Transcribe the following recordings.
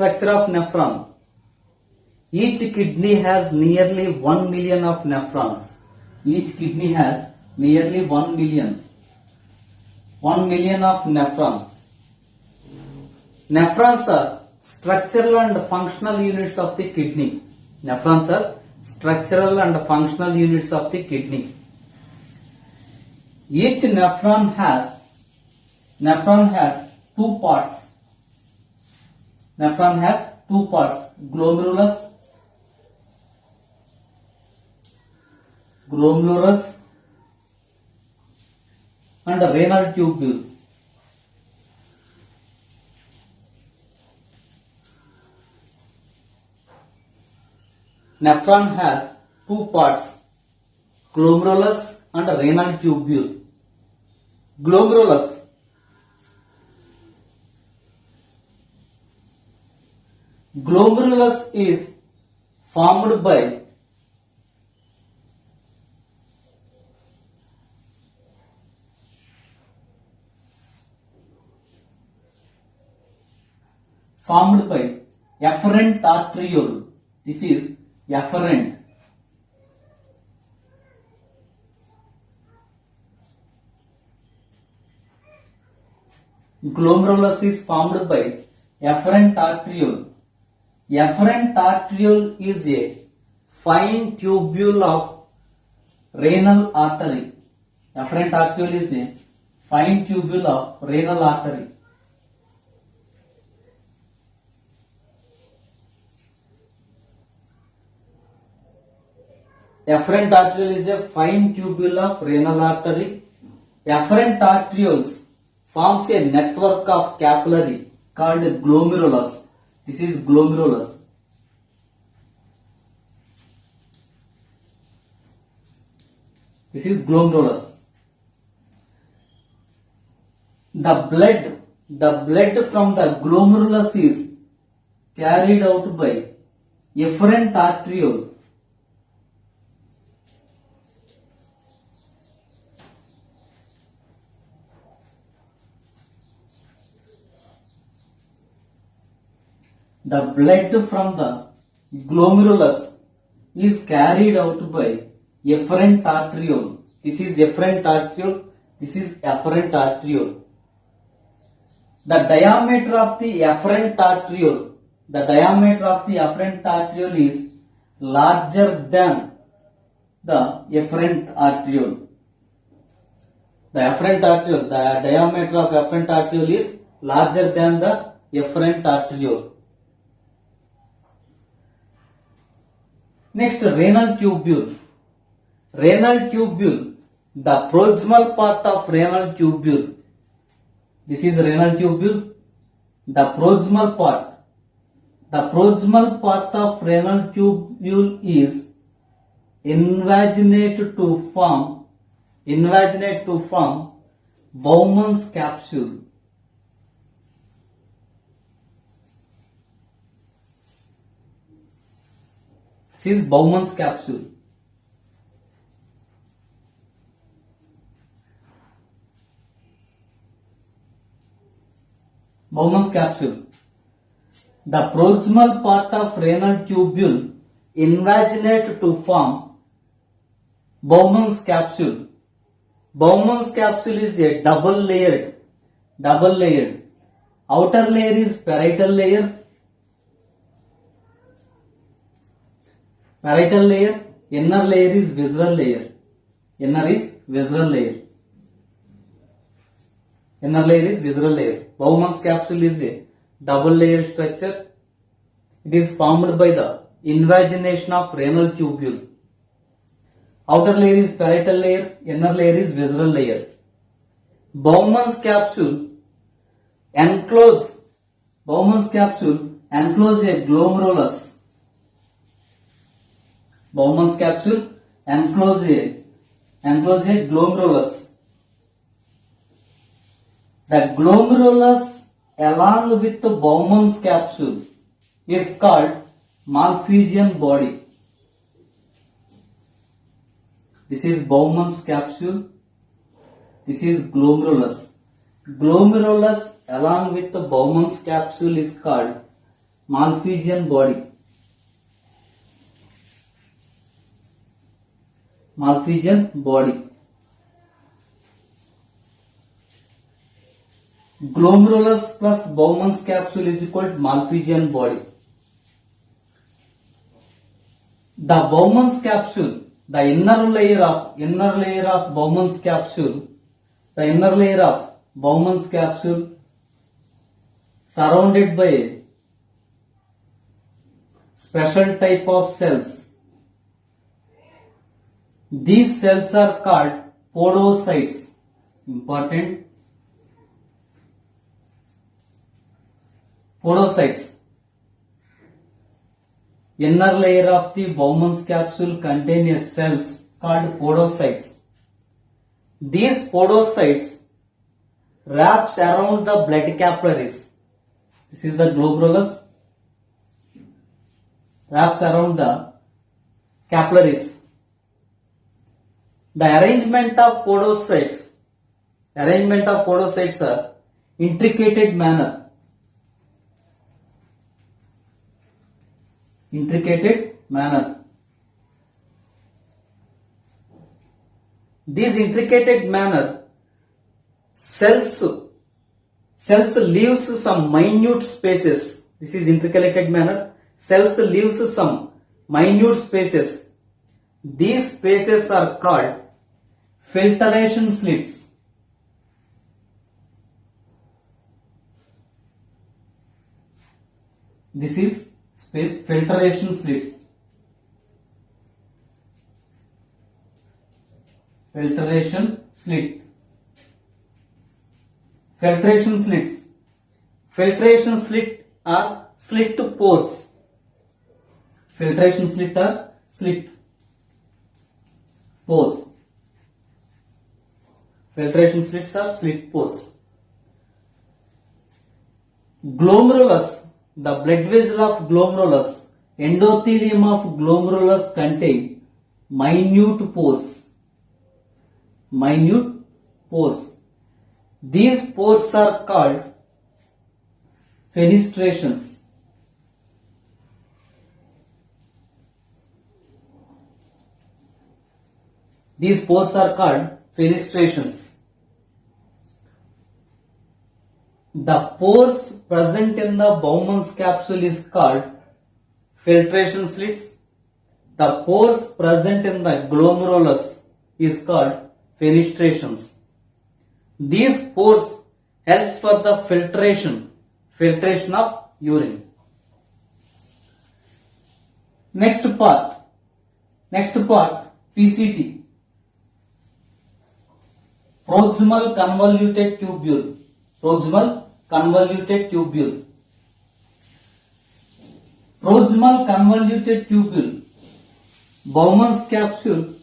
structure of nephron. Each kidney has nearly 1 million of nephrons. Each kidney has nearly 1 million. 1 million of nephrons. Nephrons are structural and functional units of the kidney. Nephrons are structural and functional units of the kidney. Each nephron has two parts. Nephron has two parts, glomerulus and renal tubule. Nephron has two parts, glomerulus and renal tubule. Glomerulus is formed by efferent arteriole. This is efferent. Glomerulus is formed by efferent arteriole. Efferent arteriole is a fine tubule of renal artery. Efferent arteriole is a fine tubule of renal artery. Efferent arteriole is a fine tubule of renal artery. Efferent arterioles forms a network of capillary called glomerulus. This is glomerulus. This is glomerulus. The blood from the glomerulus is carried out by efferent arteriole. The blood from the glomerulus is carried out by efferent arteriole. This is efferent arteriole. This is efferent arteriole. The diameter of the efferent arteriole is larger than the efferent arteriole. The diameter of efferent arteriole is larger than the efferent arteriole. Next, renal tubule. The proximal part of renal tubule. This is renal tubule. The proximal part of renal tubule is invaginate to form Bowman's capsule. This is Bowman's capsule. Bowman's capsule. The proximal part of renal tubule invaginate to form Bowman's capsule. Bowman's capsule is a double layered. Outer layer is parietal layer. Inner layer is visceral layer. Bowman's capsule is a double layer structure. It is formed by the invagination of renal tubule. Outer layer is parietal layer, inner layer is visceral layer. Bowman's capsule enclose a glomerulus. Bowman's capsule enclose a glomerulus. The glomerulus along with the Bowman's capsule is called Malpighian body. This is Bowman's capsule. This is glomerulus. Glomerulus along with the Bowman's capsule is called Malpighian body. Malpighian body. Glomerulus plus Bowman's capsule is equal to Malpighian body. The Bowman's capsule, the inner layer of Bowman's capsule, the inner layer of Bowman's capsule surrounded by a special type of cells. These cells are called podocytes. Important. Podocytes. Inner layer of the Bowman's capsule contains cells called podocytes. These podocytes wraps around the blood capillaries. This is the glomerulus. Wraps around the capillaries. The arrangement of podocytes are intricate manner. These intricate manner cells leaves some minute spaces. This is intricate manner. Cells leaves some minute spaces. These spaces are called filtration slits. This is space filtration slits. Filtration slit. Filtration slits. Filtration slit are slit pores. Filtration slit are slit pores. Filtration slits are slit pores. Glomerulus, the blood vessel of glomerulus, endothelium of glomerulus contain minute pores. Minute pores. These pores are called fenestrations. These pores are called fenestrations. The pores present in the Bowman's capsule is called filtration slits. The pores present in the glomerulus is called fenestrations. These pores helps for the filtration of urine. Next part, PCT. Proximal convoluted tubule. Proximal convoluted tubule. Proximal convoluted tubule. Bowman's capsule,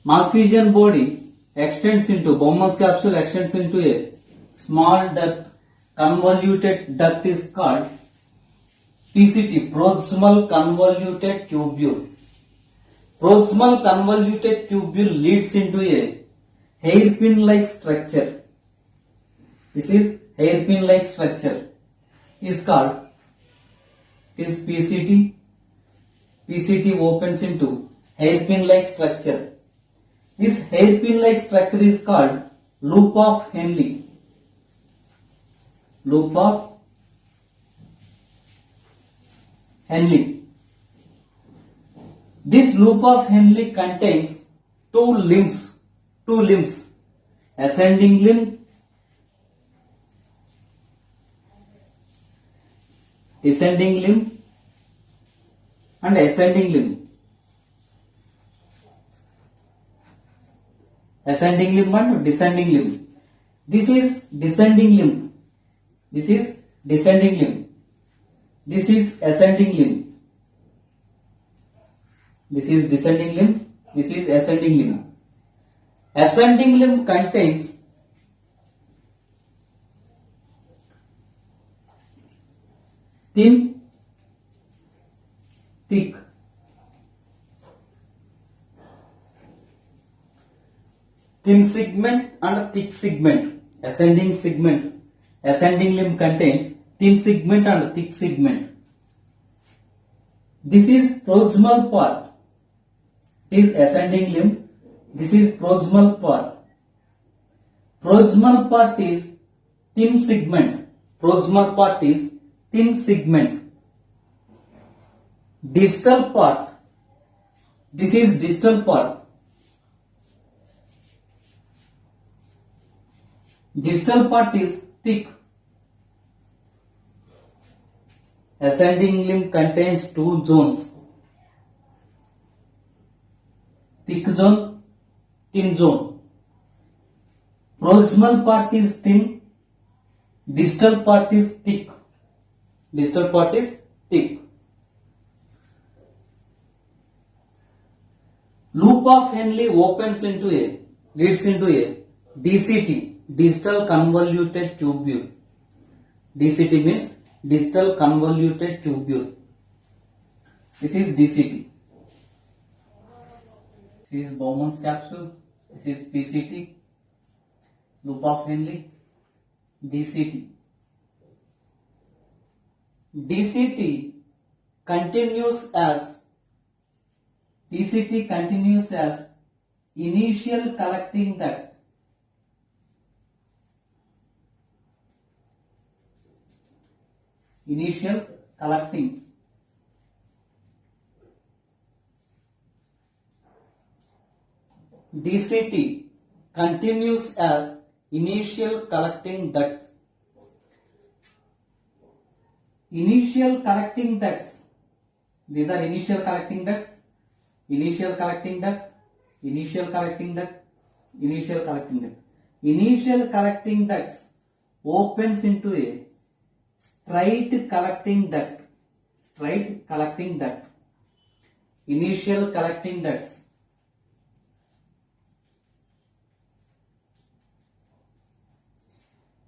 Malpighian body extends into a small duct. Convoluted duct is called PCT, proximal convoluted tubule. Proximal convoluted tubule leads into a hairpin-like structure. This is hairpin-like structure is called PCT. PCT opens into hairpin-like structure. This hairpin-like structure is called loop of Henle. Loop of Henle. This loop of Henle contains two limbs, ascending limb, descending limb and ascending limb. Ascending limb and descending limb. This is descending limb. This is descending limb. This is ascending limb. This is descending limb. This is ascending limb. Ascending limb contains thin, thick. Thin segment and thick segment. Ascending limb contains thin segment and thick segment. This is proximal part. It is ascending limb. This is proximal part. Proximal part is thin segment. Proximal part is thin segment. Distal part. This is distal part. Distal part is thick. Ascending limb contains two zones. Thick zone, thin zone. Proximal part is thin. Distal part is thick. Distal part is thick. Loop of Henle opens into leads into a DCT, distal convoluted tubule. DCT means distal convoluted tubule. This is DCT. This is Bowman's capsule. This is PCT. Loop of Henle. DCT. DCT continues as initial collecting duct. Initial collecting. DCT continues as initial collecting ducts. Initial collecting ducts. These are initial collecting ducts. Initial collecting duct. Initial collecting duct. Initial collecting duct. Initial collecting ducts opens into a straight collecting duct. Straight collecting duct. Initial collecting ducts.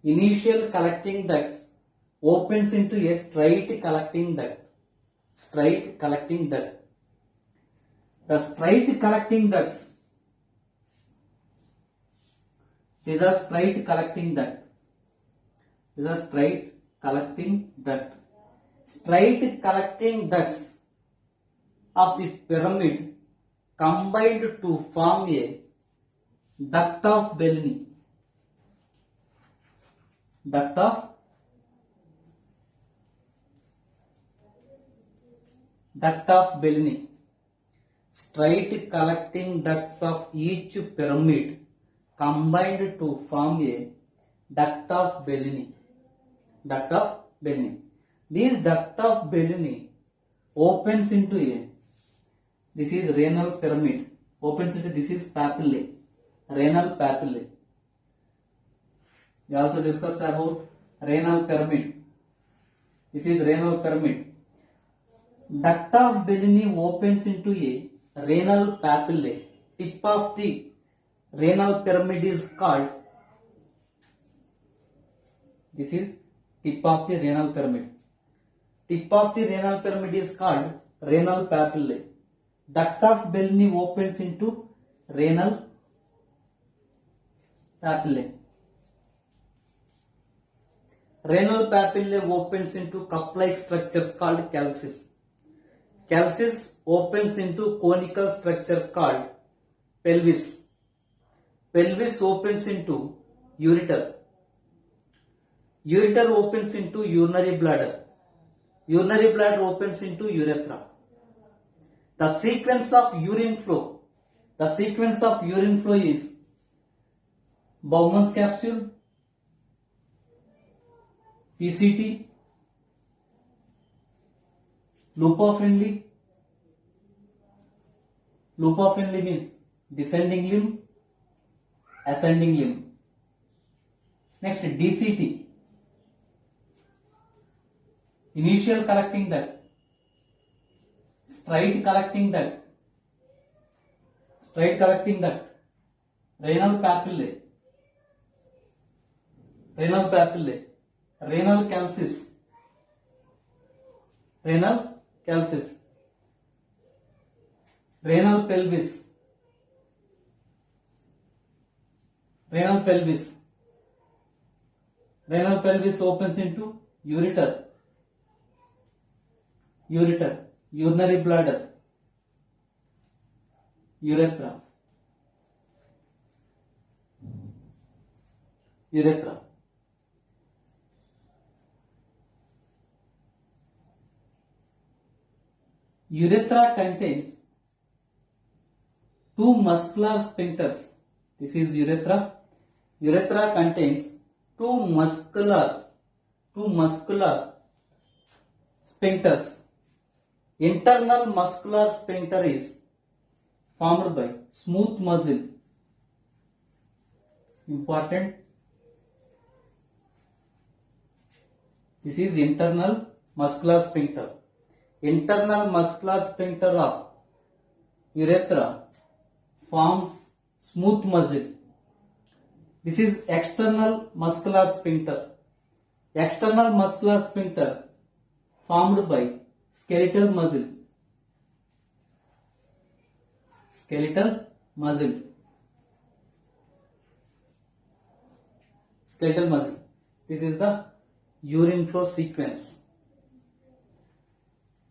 Initial collecting ducts opens into a straight collecting duct. Straight collecting duct. The straight collecting ducts. These are straight collecting duct. These are straight collecting duct. Straight collecting ducts of the pyramid combined to form a duct of Bellini. Duct of Bellini. Straight collecting ducts of each pyramid combined to form a duct of Bellini. Duct of Bellini. This duct of Bellini opens into a, this is renal pyramid, opens into, this is papillae, renal papillae. We also discussed about renal pyramid. This is renal pyramid. Duct of Bellini opens into a renal papillae. Tip of the renal pyramid is called, this is tip of the renal pyramid. Tip of the renal pyramid is called renal papillae. Duct of Bellini opens into renal papillae. Renal papillae opens into cup-like structures called calces. Calces opens into conical structure called pelvis. Pelvis opens into ureter. Ureter opens into urinary bladder. Urinary bladder opens into urethra. The sequence of urine flow. The sequence of urine flow is Bowman's capsule, PCT, loop of Henle. Loop of Henle means descending limb, ascending limb. Next, DCT, initial collecting duct, straight collecting duct, renal papillae, renal calces, renal pelvis, renal pelvis opens into ureter, ureter, urinary bladder, urethra, urethra. Urethra contains two muscular sphincters. This is urethra. Urethra contains two muscular sphincters. Internal muscular sphincter is formed by smooth muscle. Important. This is internal muscular sphincter. Internal muscular sphincter of urethra forms smooth muscle. This is external muscular sphincter. External muscular sphincter formed by skeletal muscle. Skeletal muscle. Skeletal muscle. This is the urine flow sequence.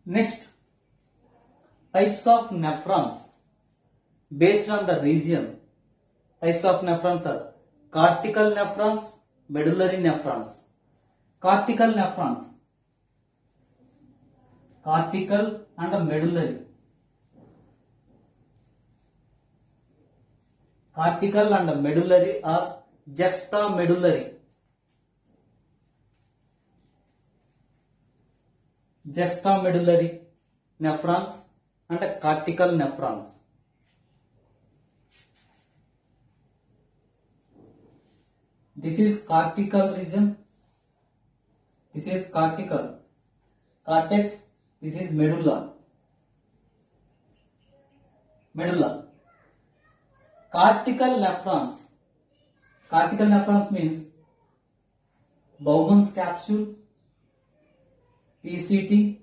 Next, types of nephrons based on the region. Types of nephrons are cortical nephrons, medullary nephrons. Cortical nephrons, cortical and medullary. Cortical and medullary are juxtamedullary. Juxtamedullary nephrons and cortical nephrons. This is cortical region. This is cortical. Cortex. This is medulla. Medulla. Cortical nephrons. Cortical nephrons means Bowman's capsule, PCT,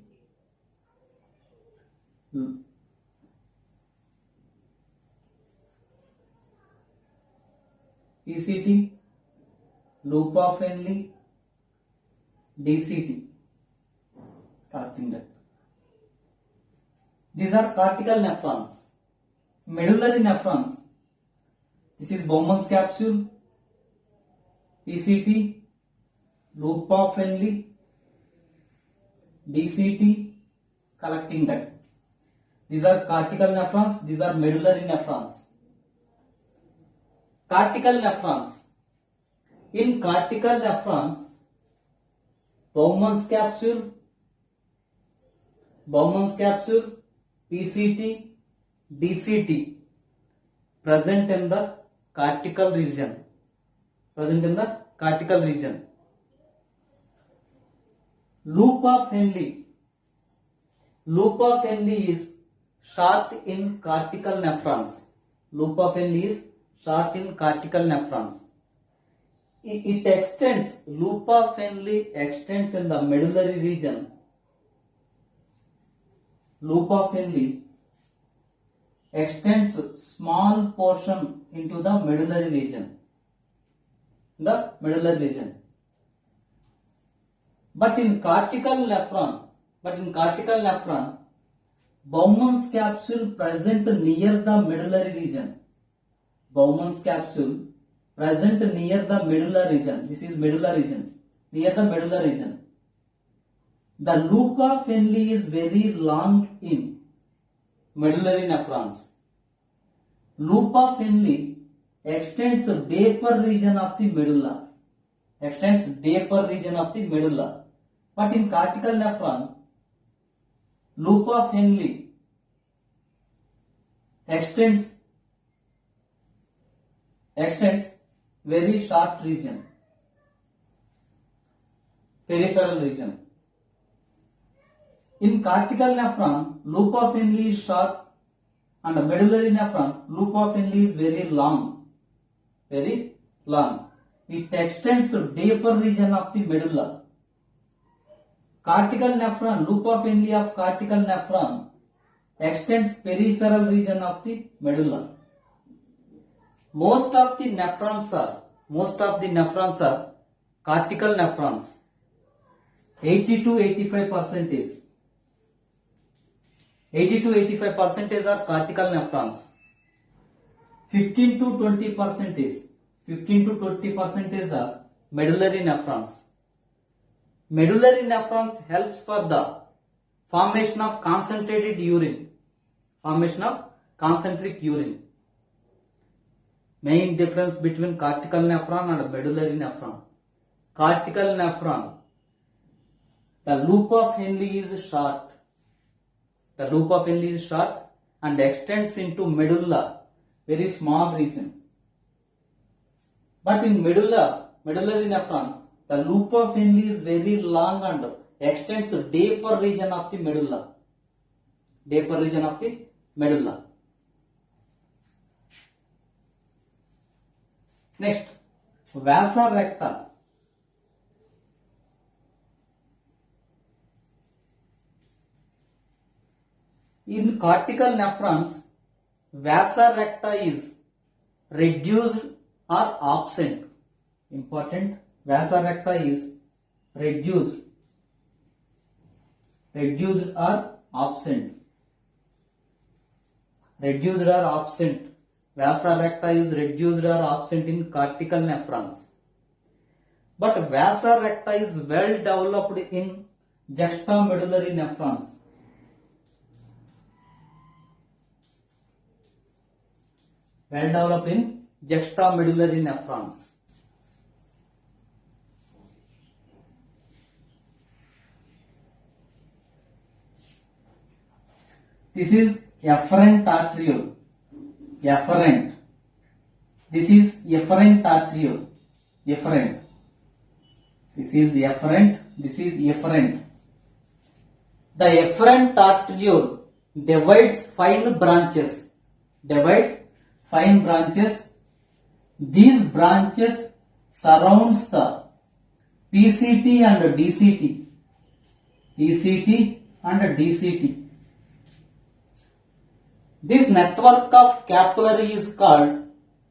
loop of Henle, DCT. Correcting that. These are cortical nephrons. Medullary nephrons. This is Bowman's capsule, PCT, loop of Henle, DCT, collecting duct. These are cortical nephrons. These are medullary nephrons. Cortical nephrons. In cortical nephrons, Bowman's capsule, PCT, DCT present in the cortical region. Present in the cortical region. Loop of Henle. Loop of Henle is short in cortical nephrons. Loop of Henle is short in cortical nephrons. It extends, loop of Henle extends in the medullary region. Loop of Henle extends small portion into the medullary region. The medullary region. But in cortical nephron, Bowman's capsule present near the medullary region. Bowman's capsule present near the medulla region. This is medulla region. Near the medulla region. The loop of Henle is very long in medullary nephrons. Loop of Henle extends deeper region of the medulla. Extends deeper region of the medulla. But in cortical nephron, loop of Henle extends very short region, peripheral region. In cortical nephron, loop of Henle is short, and medullary nephron, loop of Henle is very long. Very long. It extends to deeper region of the medulla. Cortical nephron, loop of Henle of cortical nephron extends peripheral region of the medulla. Most of the nephrons are cortical nephrons. 80 to 85 percentage. 80 to 85 percentage are cortical nephrons. 15 to 20 percentage. 15 to 20 percentage are medullary nephrons. Medullary nephrons helps for the formation of concentrated urine. Formation of concentric urine. Main difference between cortical nephron and medullary nephron. Cortical nephron, the loop of Henle is short. The loop of Henle is short and extends into medulla, very small region. But in medullary nephrons, the loop of Henle is very long and extends to deeper region of the medulla. Deeper region of the medulla. Next, vasa recta. In cortical nephrons, vasa recta is reduced or absent. Important, vasa recta is reduced or absent. Reduced or absent. Vasa recta is reduced or absent in cortical nephrons. But vasa recta is well developed in juxtamedullary nephrons. Well developed in juxtamedullary nephrons. This is efferent arteriole. Efferent. This is efferent arteriole. Efferent. This is efferent. This is efferent. The efferent arteriole divides fine branches. These branches surrounds the PCT and DCT. This network of capillary is called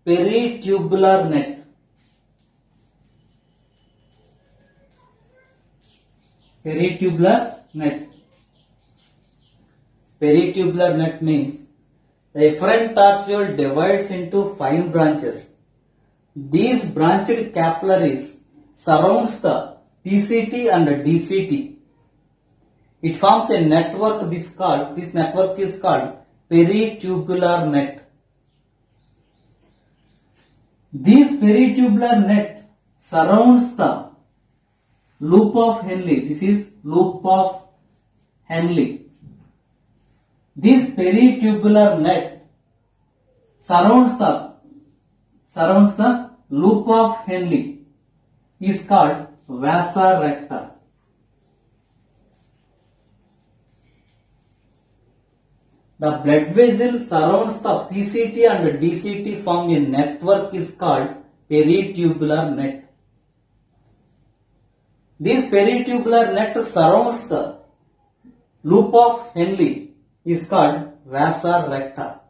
peritubular net. Peritubular net means the efferent arteriole divides into fine branches. These branched capillaries surrounds the PCT and DCT. It forms a network. This network is called peritubular net. This peritubular net surrounds the loop of Henle. This is loop of Henle. This peritubular net surrounds the loop of Henle is called vasa recta. The blood vessel surrounds the PCT and DCT form a network is called peritubular net. This peritubular net surrounds the loop of Henle is called vasa recta.